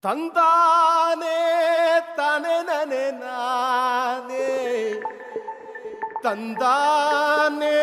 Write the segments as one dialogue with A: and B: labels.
A: தந்தானே தனே நனே நானே தந்தானே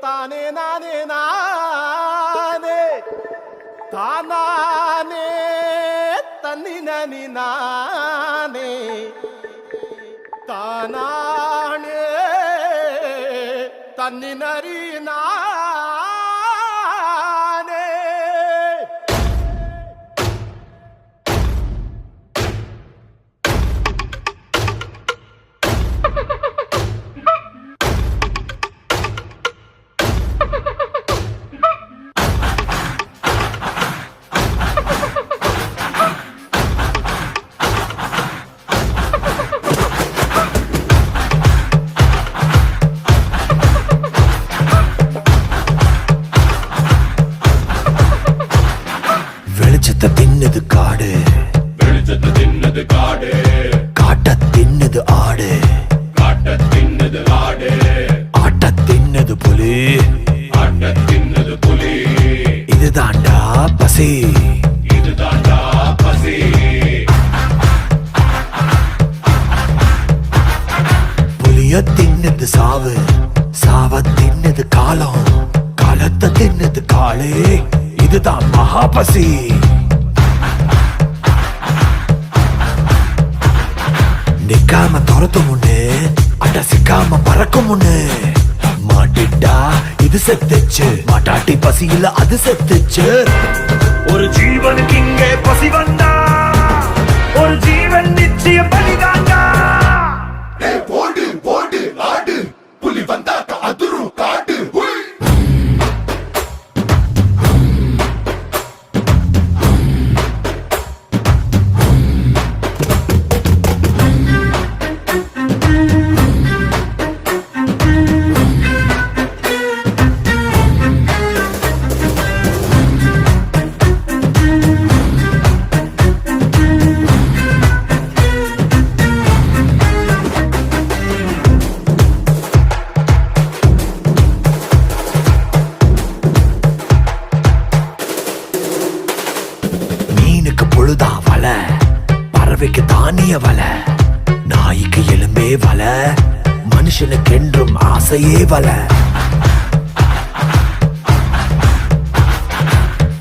A: தானே நானே நானே தானானே தன்னி நனி நானே தானானே தன்னி நரி நானே.
B: வெளிச்சத்தை தின்னது காடு,
C: வெளிச்சத்தை தின்னது காடு,
B: காட்ட தின்னது ஆடு,
C: காட்ட தின்னது ஆடு,
B: ஆட்ட தின்னது புலி,
C: ஆட்ட தின்னது புலி.
B: இதுதாண்டா பசி,
C: இதுதாண்டா பசி.
B: புலிய தின்னது சாவு, சாவ தின்னது காலம், காலத்தை தின்னது காளே, இதுதான் மகாபசி. நிக்காம துரத்தும் முன்னு, அட சிக்காம பறக்கும் முன்னு, மாட்டிட்டா இது செத்துச்சு, மாட்டாட்டி பசியில அது செத்துச்சு. ஒரு ஜீவனுக்கு இங்கே பசி வந்தா, ஒரு ஜீவன் நிச்சய பலிதாண்டா.
C: போடு போடு ஆடு, புலி வந்தாக்க அதிரும் காடு.
B: மீனுக்கு பொழுதா வல, பறவைக்கு தானிய வல, நாய்க்கு எலும்பே வல, மனுஷனுக்கு என்றும் ஆசையே வல.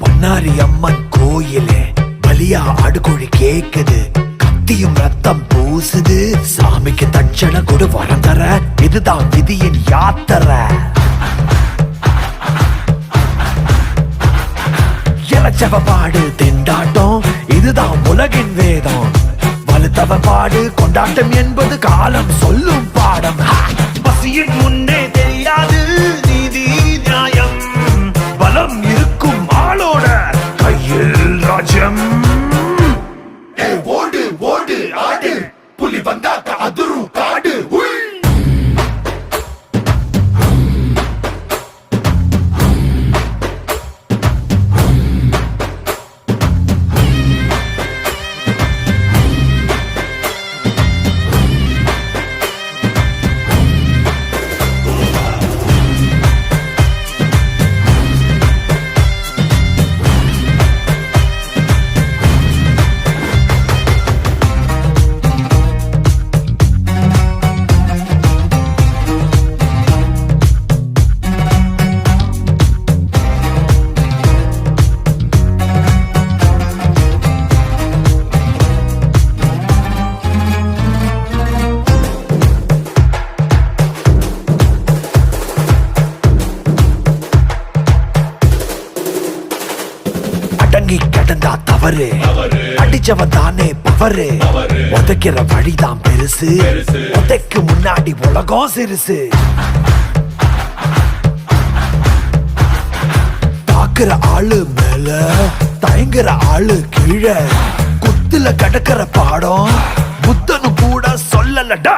B: பொன்னாரி அம்மன் கோயிலே பலியா ஆடுகோழி கேக்குது, கத்தியும் ரத்தம் பூசுது, சாமிக்கு தட்சணை கொடு வரம் தர, இதுதான் விதியின் யாத்திரை. இளச்சவ பாடு திண்டாட்டம், இதுதான் உலகின் வேதம், வலுத்தவ பாடு கொண்டாட்டம் என்பது காலம் சொல்லும் பாடம். பசியின் முன்னே தெரியாது நீதி நியாயம், பலம் இருக்கும் ஆளோட கையில் ராஜ்யம்.
C: ஓடு ஓடு ஆடு, புலி வந்தாக்க அதிரும் காடு.
B: அடங்கி கிடந்தா தவறு, அடிச்சவன் தானே பவரு, உதைக்கிற வழிதான் பெருசு, உதைக்கு முன்னாடி உலகம் சிறுசு. தாக்குற ஆளு மேல, தயங்குற ஆளு கீழே, குத்துல கடக்கிற பாடம் புத்தனு கூட சொல்லலடா.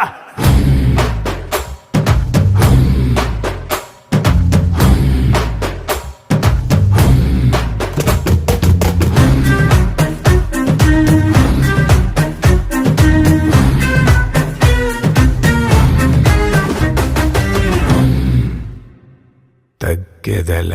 B: தக்கதல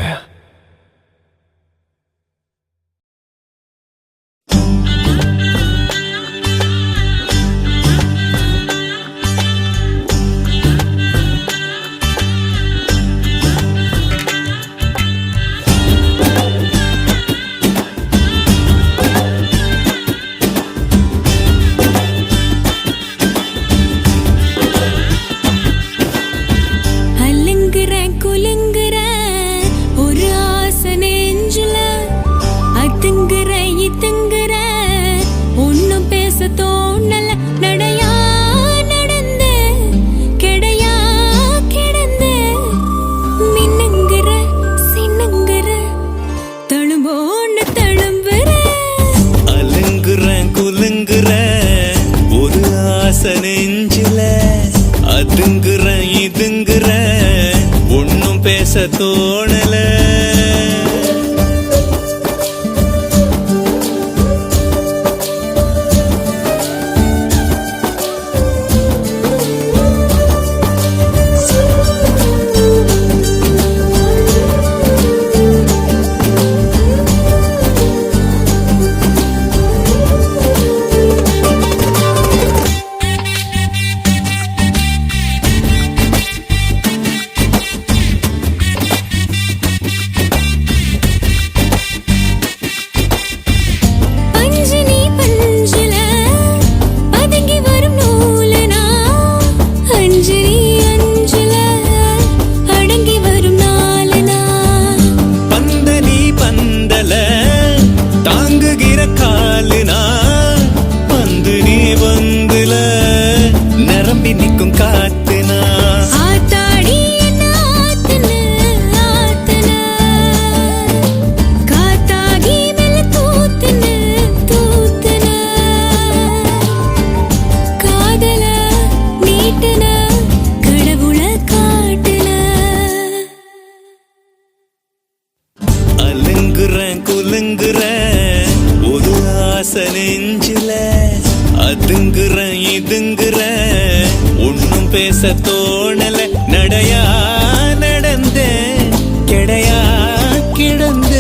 D: ஆசை நெஞ்சில அதுங்குற இதுங்குற ஒன்னும் பேச தோணல. குலுங்குற ஒரு ஆசை நெஞ்சில அதுங்குற இதுங்குற ஒன்னும் பேச தோணல. நடையா நடந்த கிடையா கிடந்த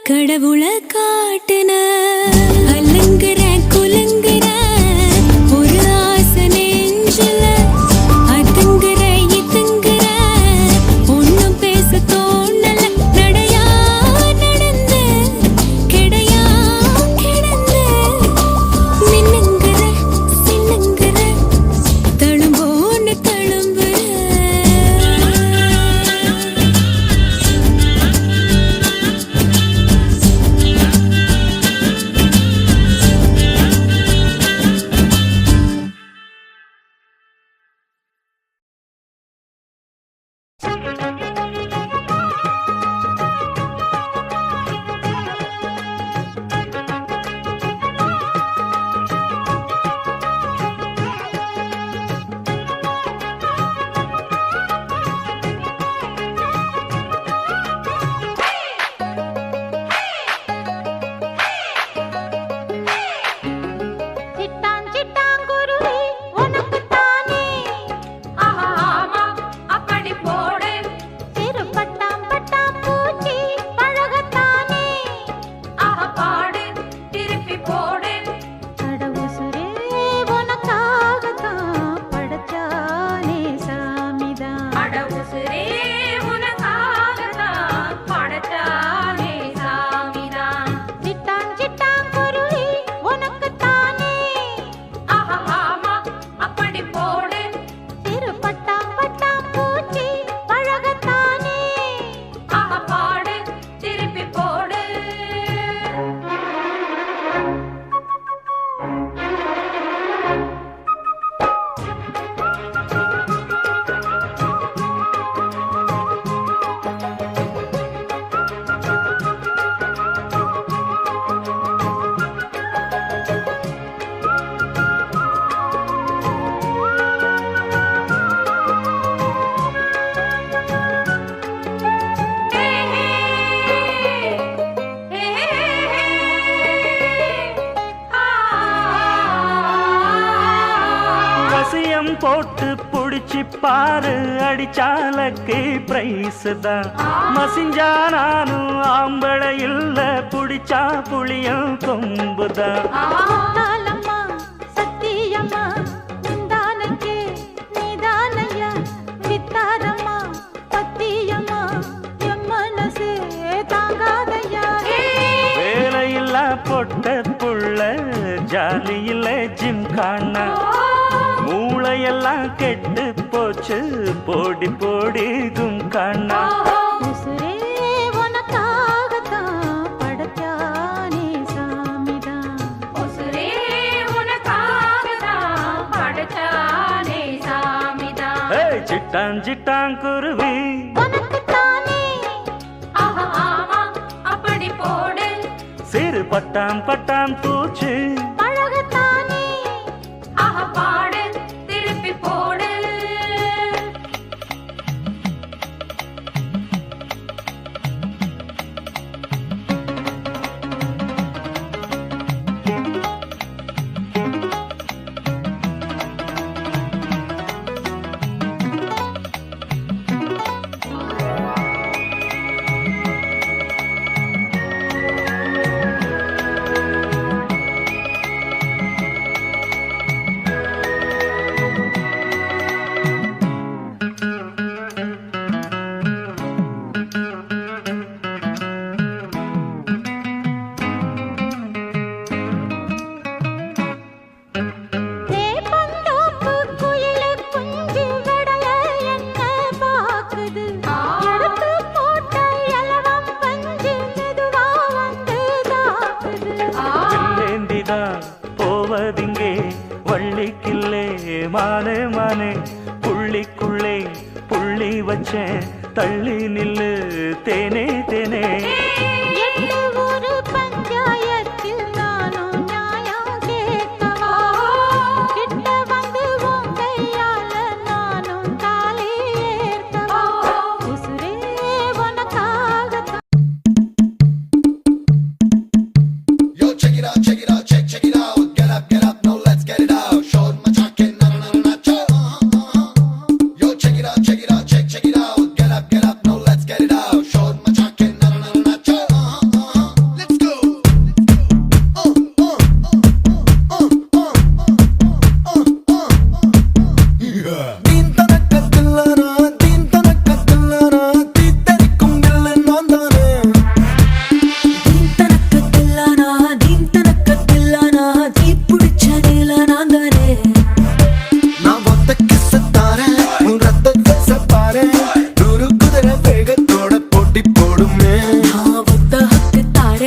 E: கடவுள காட்டுன அல்லங்குற குலுங்குற ஒரு ஆசை நெஞ்சில அதுங்குற இதுங்குற ஒன்னும் பேச தோணல. நடையா நடந்த கிடையா கிடந்த மின்னுங்குற சின்னுங்குற தழும்போன்னு தழும்புற
F: போட்டு புடிச்சு பாரு அடிச்சாலக்கு பிரைஸ் தான் மசிஞ்சா நானும் ஆம்பளை இல்ல புடிச்சா புளியும் கொம்புதான்
E: தாளம்மா சத்தியம்மா உந்தானக்கே நீதானையா வித்தாரம்மா பத்தியம்மா என் மனசே தாங்காதையா
F: வேலையில்லா பொட்ட புள்ள ஜாலியில ஜிம் காணா மூளையெல்லாம் கெட்டு போச்சு போடி போடி கும் காணா
E: உசுரே உனக்காகத்தான் படைச்சானே சாமிதான் உசுரே உனக்காகத்தான் படைச்சானே சாமிதான்
F: ஏய் சிட்டான் சிட்டான் குருவி
E: உனக்குத்தானே ஆஹா ஆமா அப்படி போடு
F: சிறு பட்டாம் பட்டாம் பூச்சு
E: அழகத்தானே ஆஹா பாடு திருப்பி போடு தேப்பந்தோப்பு குயிலு குஞ்சு விடல என்ன பாக்குது எடுத்து போட்ட இலவம் பஞ்சு மெதுவா வந்து தாக்குது
F: வில்லேந்திதான் போவதிங்கே வள்ளிக்கில்லே மானே மானே புள்ளிக்குள்ளே புள்ளி வச்சேன் தள்ளி நில்லு தேனே தேனே